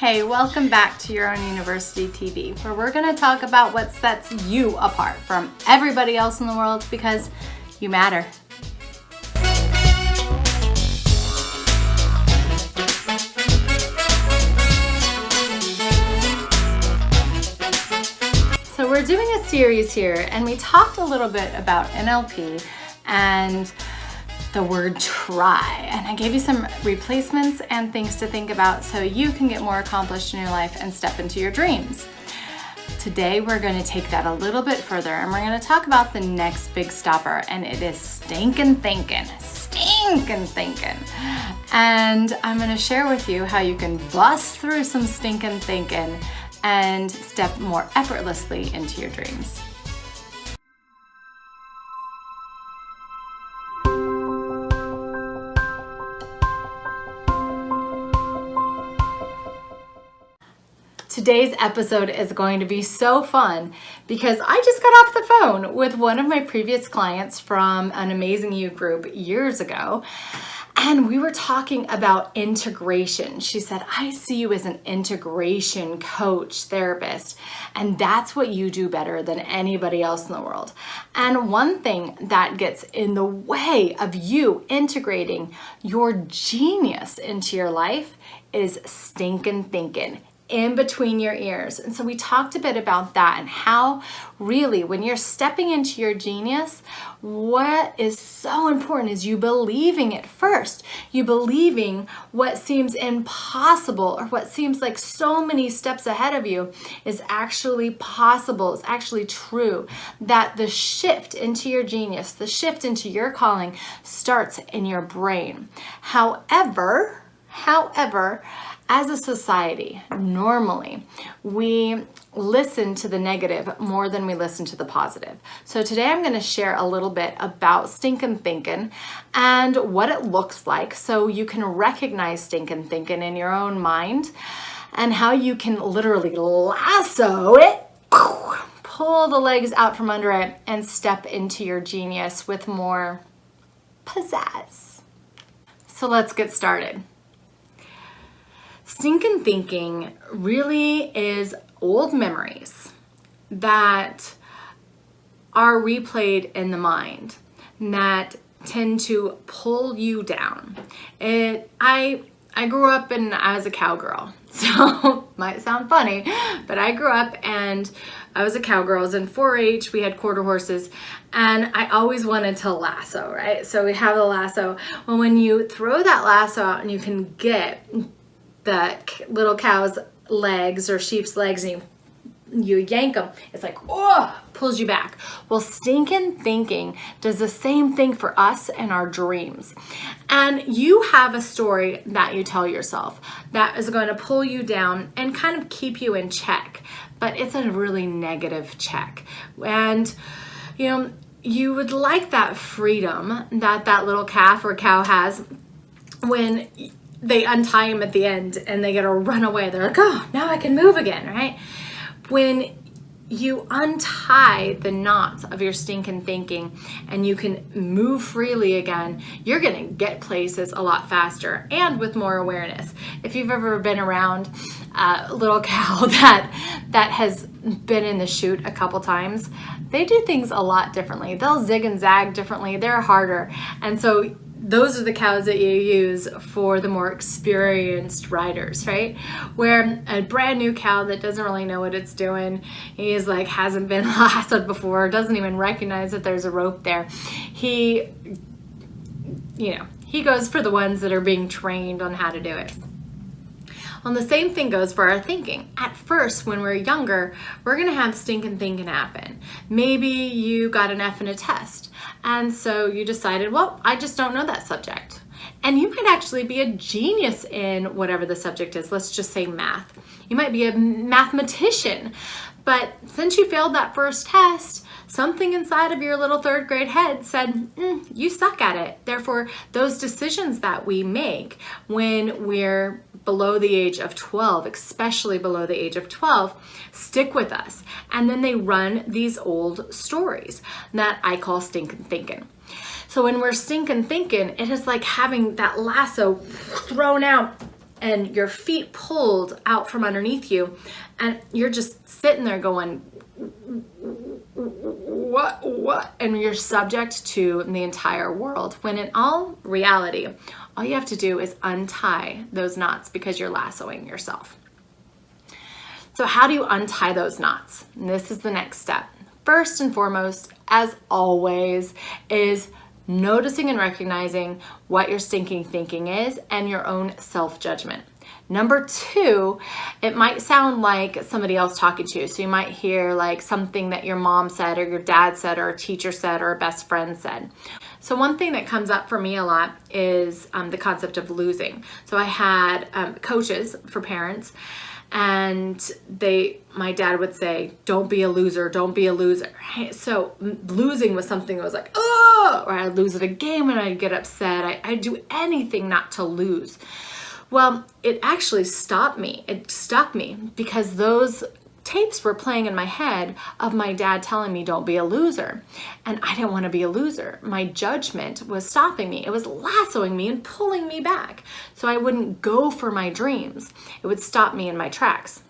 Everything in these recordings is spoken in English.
Hey, welcome back to Your Own University TV, where we're going to talk about what sets you apart from everybody else in the world because you matter. So we're doing a series here, and we talked a little bit about NLP and the word try, and I gave you some replacements and things to think about so you can get more accomplished in your life and step into your dreams. Today we're going to take that a little bit further, and we're going to talk about the next big stopper, and it is stinking thinking. And I'm going to share with you how you can bust through some stinking thinking and step more effortlessly into your dreams. Today's episode is going to be so fun because I just got off the phone with one of my previous clients from an Amazing You group years ago, and we were talking about integration. She said, I see you as an integration coach, therapist, and that's what you do better than anybody else in the world. And one thing that gets in the way of you integrating your genius into your life is stinking thinking in between your ears. And so we talked a bit about that and how really when you're stepping into your genius, what is so important is you believing it first. You believing what seems impossible or what seems like so many steps ahead of you is actually possible, it's actually true. That the shift into your genius, the shift into your calling starts in your brain. However, as a society, normally, we listen to the negative more than we listen to the positive. So today I'm going to share a little bit about stinking thinking and what it looks like so you can recognize stinking thinking in your own mind and how you can literally lasso it, pull the legs out from under it, and step into your genius with more pizzazz. So let's get started. Stinking thinking really is old memories that are replayed in the mind that tend to pull you down. I grew up and I was a cowgirl, so might sound funny, but I grew up and I was a cowgirl. I was in 4-H, we had quarter horses, and I always wanted to lasso, right? So we have the lasso. Well, when you throw that lasso out and you can get the little cow's legs or sheep's legs and you yank them, it's like, oh, pulls you back. Well, stinking thinking does the same thing for us and our dreams. And you have a story that you tell yourself that is going to pull you down and kind of keep you in check, but it's a really negative check. And, you know, you would like that freedom that little calf or cow has when they untie him at the end and they get to run away. They're like, oh, now I can move again, right? When you untie the knots of your stinking thinking and you can move freely again, you're gonna get places a lot faster and with more awareness. If you've ever been around a little cow that has been in the chute a couple times, they do things a lot differently. They'll zig and zag differently. They're harder. And so those are the cows that you use for the more experienced riders, right? Where a brand new cow that doesn't really know what it's doing, he's like hasn't been lassoed before, doesn't even recognize that there's a rope there. He goes for the ones that are being trained on how to do it. Well, the same thing goes for our thinking. At first, when we're younger, we're gonna have stinking thinking happen. Maybe you got an F in a test, and so you decided, well, I just don't know that subject. And you might actually be a genius in whatever the subject is. Let's just say math. You might be a mathematician, but since you failed that first test, something inside of your little third grade head said, you suck at it. Therefore, those decisions that we make when we're below the age of 12, especially below the age of 12, stick with us. And then they run these old stories that I call stinking thinking. So when we're stinking thinking, it is like having that lasso thrown out and your feet pulled out from underneath you, and you're just sitting there going, what? And you're subject to the entire world, when in all reality, all you have to do is untie those knots because you're lassoing yourself. So how do you untie those knots? And this is the next step. First and foremost, as always, is noticing and recognizing what your stinking thinking is and your own self-judgment. Number two, it might sound like somebody else talking to you. So you might hear like something that your mom said or your dad said or a teacher said or a best friend said. So one thing that comes up for me a lot is the concept of losing. So I had coaches for parents, and my dad would say, don't be a loser, don't be a loser. So losing was something that was like, oh, or I'd lose at a game and I'd get upset. I'd do anything not to lose. Well, it actually stopped me. It stuck me because those tapes were playing in my head of my dad telling me don't be a loser. And I didn't want to be a loser. My judgment was stopping me. It was lassoing me and pulling me back. So I wouldn't go for my dreams. It would stop me in my tracks.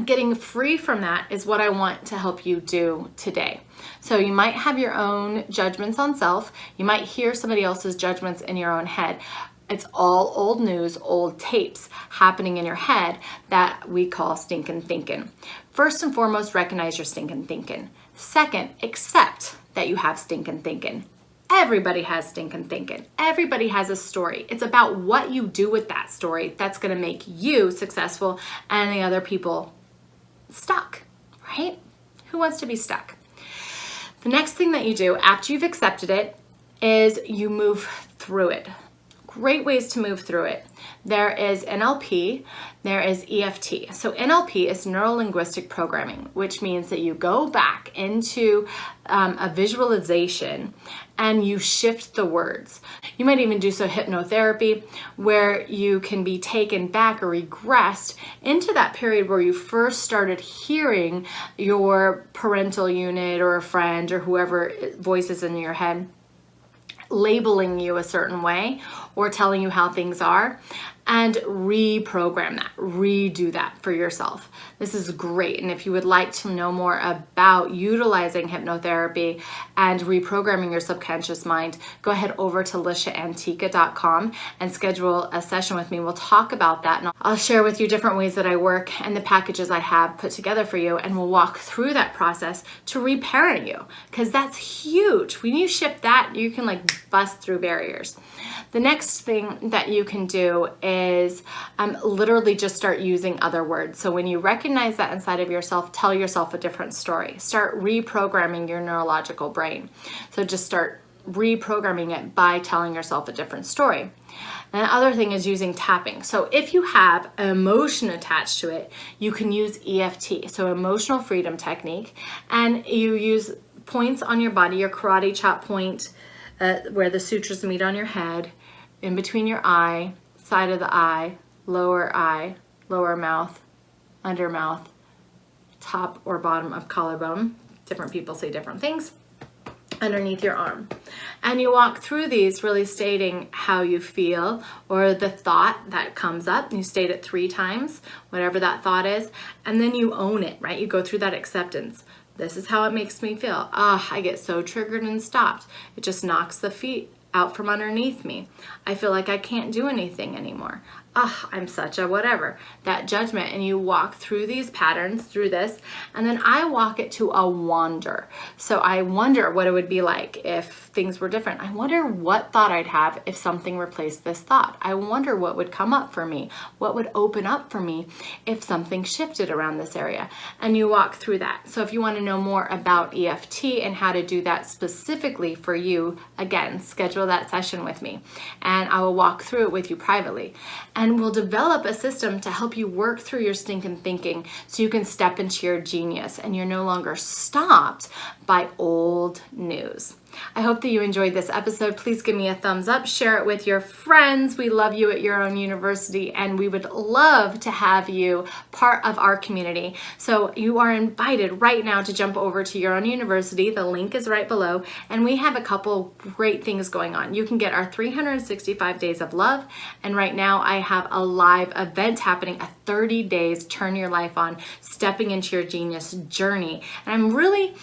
Getting free from that is what I want to help you do today. So you might have your own judgments on self. You might hear somebody else's judgments in your own head. It's all old news, old tapes happening in your head that we call stinking thinking. First and foremost, recognize your stinking thinking. Second, accept that you have stinking thinking. Everybody has stinking thinking. Everybody has a story. It's about what you do with that story that's going to make you successful and the other people stuck, right? Who wants to be stuck? The next thing that you do after you've accepted it is you move through it. Great ways to move through it. There is NLP, there is EFT. So NLP is neuro-linguistic programming, which means that you go back into a visualization and you shift the words. You might even do so hypnotherapy, where you can be taken back or regressed into that period where you first started hearing your parental unit or a friend or whoever voices in your head labeling you a certain way or telling you how things are, and reprogram that, redo that for yourself. This is great. And if you would like to know more about utilizing hypnotherapy and reprogramming your subconscious mind, go ahead over to lishaantiqua.com and schedule a session with me. We'll talk about that, and I'll share with you different ways that I work and the packages I have put together for you, and we'll walk through that process to reparent you, because that's huge. When you shift that, you can like bust through barriers. The next thing that you can do is literally just start using other words. So when you recognize that inside of yourself, tell yourself a different story. Start reprogramming your neurological brain. So just start reprogramming it by telling yourself a different story. And the other thing is using tapping. So if you have an emotion attached to it, you can use EFT, so emotional freedom technique, and you use points on your body, your karate chop point, where the sutras meet on your head, in between your eye, side of the eye, lower mouth, under mouth, top or bottom of collarbone. Different people say different things. Underneath your arm. And you walk through these really stating how you feel or the thought that comes up. You state it 3 times, whatever that thought is, and then you own it, right? You go through that acceptance. This is how it makes me feel. I get so triggered and stopped. It just knocks the feet out from underneath me. I feel like I can't do anything anymore. I'm such a whatever. That judgment, and you walk through these patterns, through this, and then I walk it to a wonder. So I wonder what it would be like if things were different. I wonder what thought I'd have if something replaced this thought. I wonder what would come up for me, what would open up for me if something shifted around this area. And you walk through that. So if you want to know more about EFT and how to do that specifically for you, again, schedule that session with me, and I will walk through it with you privately. And we'll develop a system to help you work through your stinking thinking so you can step into your genius and you're no longer stopped by old news. I hope that you enjoyed this episode. Please give me a thumbs up, share it with your friends. We love you at Your Own University, and we would love to have you part of our community. So you are invited right now to jump over to Your Own University. The link is right below, and we have a couple great things going on. You can get our 365 days of love, and right now I have a live event happening, a 30 days Turn Your Life On, Stepping into Your Genius journey. And I'm really,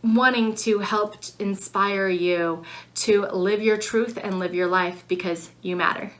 wanting to help inspire you to live your truth and live your life because you matter.